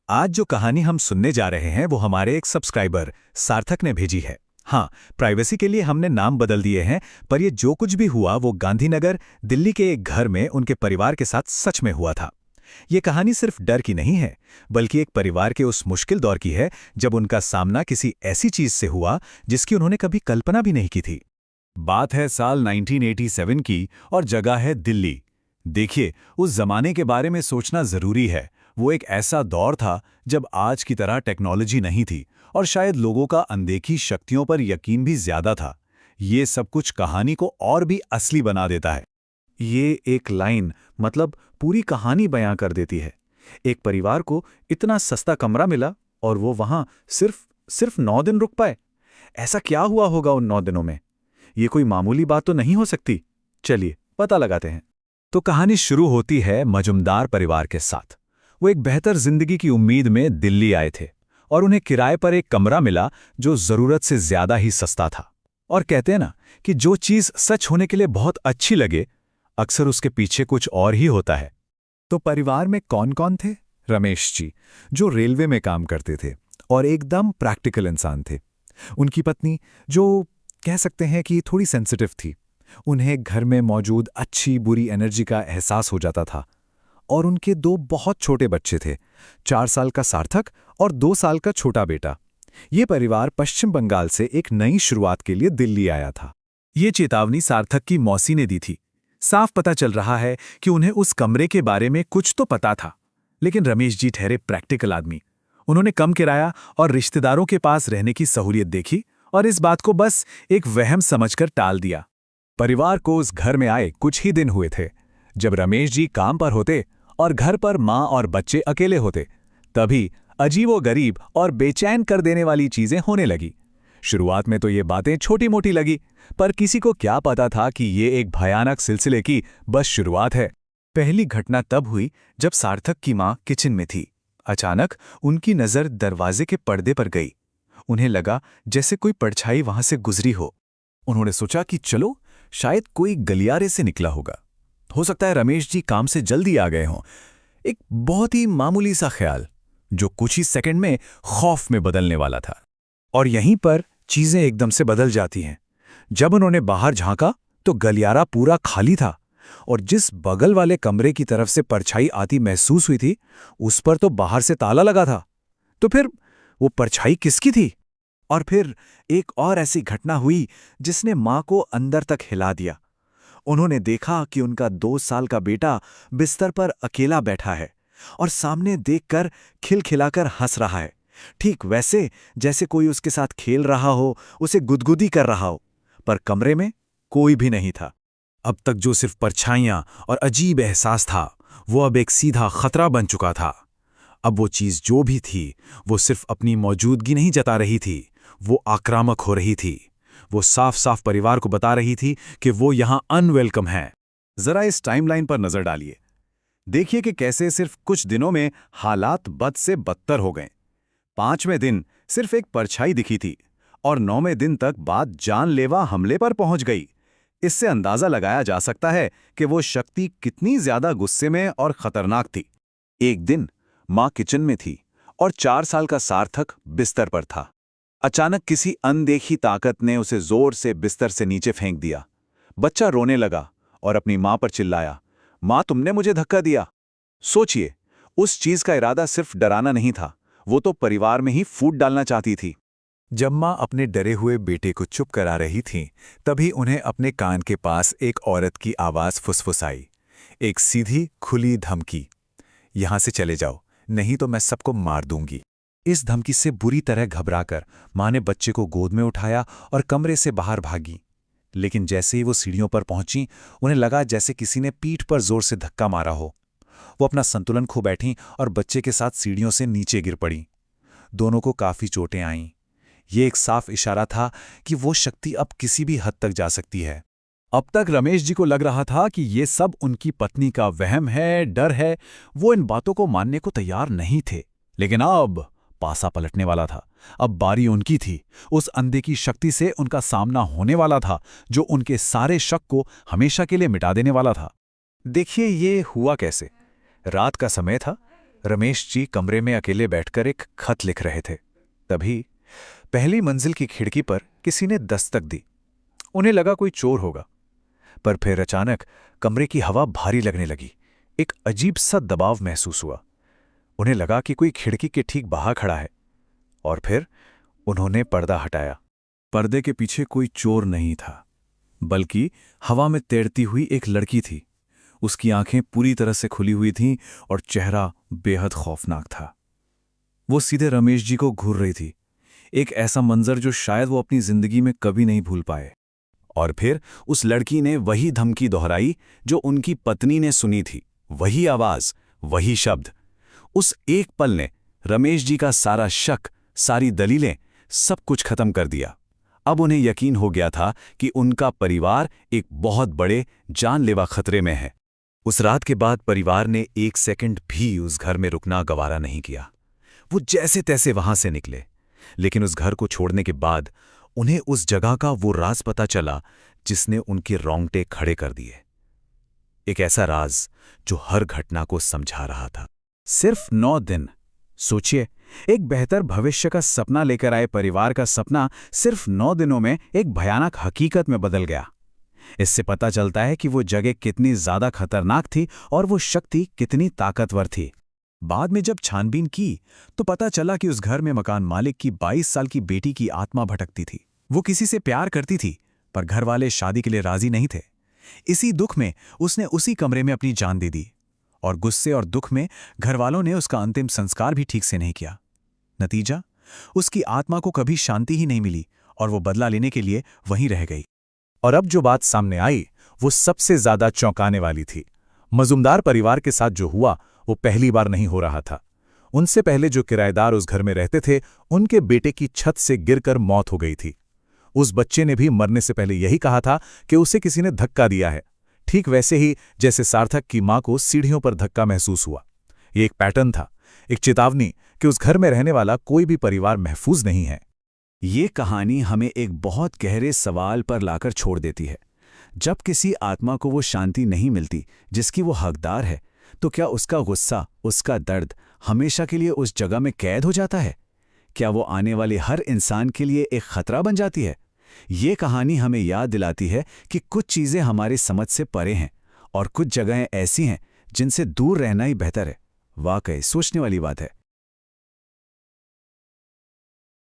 आज जो कहानी हम सुनने जा रहे हैं वो हमारे एक सब्सक्राइबर सार्थक ने भेजी है। हाँ, प्राइवेसी के लिए हमने नाम बदल दिए हैं, पर ये जो कुछ भी हुआ वो गांधीनगर, दिल्ली के एक घर में उनके परिवार के साथ सच में हुआ था। ये कहानी सिर्फ डर की नहीं है, बल्कि एक परिवार के उस मुश्किल दौर की है जब उनका सामना किसी ऐसी चीज से हुआ जिसकी उन्होंने कभी कल्पना भी नहीं की थी। बात है साल 1987 की और जगह है दिल्ली। देखिए, उस जमाने के बारे में सोचना जरूरी है। वो एक ऐसा दौर था जब आज की तरह टेक्नोलॉजी नहीं थी और शायद लोगों का अनदेखी शक्तियों पर यकीन भी ज्यादा था। ये सब कुछ कहानी को और भी असली बना देता है। ये एक लाइन मतलब पूरी कहानी बयां कर देती है। एक परिवार को इतना सस्ता कमरा मिला और वो वहां सिर्फ 9 दिन रुक पाए। ऐसा क्या हुआ होगा उन 9 दिनों में? ये कोई मामूली बात तो नहीं हो सकती। चलिए पता लगाते हैं। तो कहानी शुरू होती है मजुमदार परिवार के साथ। वो एक बेहतर जिंदगी की उम्मीद में दिल्ली आए थे और उन्हें किराए पर एक कमरा मिला जो जरूरत से ज्यादा ही सस्ता था। और कहते हैं ना कि जो चीज सच होने के लिए बहुत अच्छी लगे, अक्सर उसके पीछे कुछ और ही होता है। तो परिवार में कौन कौन थे? रमेश जी, जो रेलवे में काम करते थे और एकदम प्रैक्टिकल इंसान थे। उनकी पत्नी, जो कह सकते हैं कि थोड़ी सेंसिटिव थी। उन्हें घर में मौजूद अच्छी बुरी एनर्जी का एहसास हो जाता था। और उनके 2 बहुत छोटे बच्चे थे, 4 साल का सार्थक और 2 साल का छोटा बेटा। ये परिवार पश्चिम बंगाल से एक नई शुरुआत के लिए दिल्ली आया था। ये चेतावनी सार्थक की मौसी ने दी थी। साफ पता चल रहा है कि उन्हें उस कमरे के बारे में कुछ तो पता था, लेकिन रमेश जी ठहरे प्रैक्टिकल आदमी। उन्होंने कम किराया और रिश्तेदारों के पास रहने की सहूलियत देखी और इस बात को बस एक वहम समझकर टाल दिया। परिवार को उस घर में आए कुछ ही दिन हुए थे जब रमेश जी काम पर होते और घर पर माँ और बच्चे अकेले होते। तभी अजीबोगरीब और बेचैन कर देने वाली चीजें होने लगी। शुरुआत में तो ये बातें छोटी मोटी लगी, पर किसी को क्या पता था कि ये एक भयानक सिलसिले की बस शुरुआत है। पहली घटना तब हुई जब सार्थक की माँ किचन में थी। अचानक उनकी नज़र दरवाजे के पर्दे पर गई। उन्हें लगा जैसे कोई परछाई वहां से गुजरी हो। उन्होंने सोचा कि चलो, शायद कोई गलियारे से निकला होगा। हो सकता है रमेश जी काम से जल्दी आ गए हों। एक बहुत ही मामूली सा ख्याल जो कुछ ही सेकंड में खौफ में बदलने वाला था। और यहीं पर चीजें एकदम से बदल जाती हैं। जब उन्होंने बाहर झांका तो गलियारा पूरा खाली था और जिस बगल वाले कमरे की तरफ से परछाई आती महसूस हुई थी, उस पर तो बाहर से ताला लगा था। तो फिर वो परछाई किसकी थी? और फिर एक और ऐसी घटना हुई जिसने मां को अंदर तक हिला दिया। उन्होंने देखा कि उनका 2 साल का बेटा बिस्तर पर अकेला बैठा है और सामने देखकर खिलखिलाकर हंस रहा है, ठीक वैसे जैसे कोई उसके साथ खेल रहा हो, उसे गुदगुदी कर रहा हो। पर कमरे में कोई भी नहीं था। अब तक जो सिर्फ परछाइयां और अजीब एहसास था, वो अब एक सीधा खतरा बन चुका था। अब वो चीज जो भी थी, वो सिर्फ अपनी मौजूदगी नहीं जता रही थी, वो आक्रामक हो रही थी। वो साफ साफ परिवार को बता रही थी कि वो यहां अनवेलकम है। जरा इस टाइमलाइन पर नजर डालिए। देखिए कि कैसे सिर्फ कुछ दिनों में हालात बद से बदतर हो गए। 5वें दिन सिर्फ एक परछाई दिखी थी और 9वें दिन तक बात जानलेवा हमले पर पहुंच गई। इससे अंदाजा लगाया जा सकता है कि वो शक्ति कितनी ज्यादा गुस्से में और खतरनाक थी। एक दिन मां किचन में थी और 4 साल का सार्थक बिस्तर पर था। अचानक किसी अनदेखी ताकत ने उसे जोर से बिस्तर से नीचे फेंक दिया। बच्चा रोने लगा और अपनी मां पर चिल्लाया, मां, तुमने मुझे धक्का दिया। सोचिए, उस चीज का इरादा सिर्फ डराना नहीं था, वो तो परिवार में ही फूट डालना चाहती थी। जब मां अपने डरे हुए बेटे को चुप करा रही थी, तभी उन्हें अपने कान के पास एक औरत की आवाज फुसफुसाई। एक सीधी खुली धमकी, यहां से चले जाओ, नहीं तो मैं सबको मार दूंगी। इस धमकी से बुरी तरह घबराकर मां ने बच्चे को गोद में उठाया और कमरे से बाहर भागी। लेकिन जैसे ही वो सीढ़ियों पर पहुंची, उन्हें लगा जैसे किसी ने पीठ पर जोर से धक्का मारा हो। वो अपना संतुलन खो बैठी और बच्चे के साथ सीढ़ियों से नीचे गिर पड़ी। दोनों को काफी चोटें आईं। ये एक साफ इशारा था कि वो शक्ति अब किसी भी हद तक जा सकती है। अब तक रमेश जी को लग रहा था कि ये सब उनकी पत्नी का वहम है, डर है। वो इन बातों को मानने को तैयार नहीं थे। लेकिन अब पासा पलटने वाला था। अब बारी उनकी थी। उस अनदेखी शक्ति से उनका सामना होने वाला था, जो उनके सारे शक को हमेशा के लिए मिटा देने वाला था। देखिए, ये हुआ कैसे। रात का समय था। रमेश जी कमरे में अकेले बैठकर एक खत लिख रहे थे। तभी पहली मंजिल की खिड़की पर किसी ने दस्तक दी। उन्हें लगा कोई चोर होगा, पर फिर अचानक कमरे की हवा भारी लगने लगी। एक अजीब सा दबाव महसूस हुआ। उन्हें लगा कि कोई खिड़की के ठीक बाहर खड़ा है, और फिर उन्होंने पर्दा हटाया। पर्दे के पीछे कोई चोर नहीं था, बल्कि हवा में तैरती हुई एक लड़की थी। उसकी आंखें पूरी तरह से खुली हुई थीं और चेहरा बेहद खौफनाक था। वो सीधे रमेश जी को घूर रही थी, एक ऐसा मंजर जो शायद वो अपनी जिंदगी में कभी नहीं भूल पाए। और फिर उस लड़की ने वही धमकी दोहराई जो उनकी पत्नी ने सुनी थी, वही आवाज, वही शब्द। उस एक पल ने रमेश जी का सारा शक, सारी दलीलें, सब कुछ खत्म कर दिया। अब उन्हें यकीन हो गया था कि उनका परिवार एक बहुत बड़े जानलेवा खतरे में है। उस रात के बाद परिवार ने एक सेकंड भी उस घर में रुकना गवारा नहीं किया। वो जैसे तैसे वहां से निकले, लेकिन उस घर को छोड़ने के बाद उन्हें उस जगह का वो राज पता चला जिसने उनके रोंगटे खड़े कर दिए। एक ऐसा राज जो हर घटना को समझा रहा था। सिर्फ 9 दिन। सोचिए, एक बेहतर भविष्य का सपना लेकर आए परिवार का सपना सिर्फ 9 दिनों में एक भयानक हकीकत में बदल गया। इससे पता चलता है कि वो जगह कितनी ज्यादा खतरनाक थी और वो शक्ति कितनी ताकतवर थी। बाद में जब छानबीन की तो पता चला कि उस घर में मकान मालिक की 22 साल की बेटी की आत्मा भटकती थी। वो किसी से प्यार करती थी, पर घर वाले शादी के लिए राजी नहीं थे। इसी दुख में उसने उसी कमरे में अपनी जान दे दी, और गुस्से और दुख में घरवालों ने उसका अंतिम संस्कार भी ठीक से नहीं किया। नतीजा, उसकी आत्मा को कभी शांति ही नहीं मिली और वो बदला लेने के लिए वहीं रह गई। और अब जो बात सामने आई वो सबसे ज्यादा चौंकाने वाली थी। मजुमदार परिवार के साथ जो हुआ वो पहली बार नहीं हो रहा था। उनसे पहले जो किराएदार उस घर में रहते थे, उनके बेटे की छत से गिरकर मौत हो गई थी। उस बच्चे ने भी मरने से पहले यही कहा था कि उसे किसी ने धक्का दिया है, ठीक वैसे ही जैसे सार्थक की मां को सीढ़ियों पर धक्का महसूस हुआ। ये एक पैटर्न था, एक चेतावनी कि उस घर में रहने वाला कोई भी परिवार महफूज नहीं है। ये कहानी हमें एक बहुत गहरे सवाल पर लाकर छोड़ देती है। जब किसी आत्मा को वो शांति नहीं मिलती जिसकी वो हकदार है, तो क्या उसका गुस्सा, उसका दर्द हमेशा के लिए उस जगह में कैद हो जाता है? क्या वो आने वाले हर इंसान के लिए एक खतरा बन जाती है? ये कहानी हमें याद दिलाती है कि कुछ चीज़ें हमारे समझ से परे हैं और कुछ जगहें ऐसी हैं जिनसे दूर रहना ही बेहतर है। वाकई सोचने वाली बात है।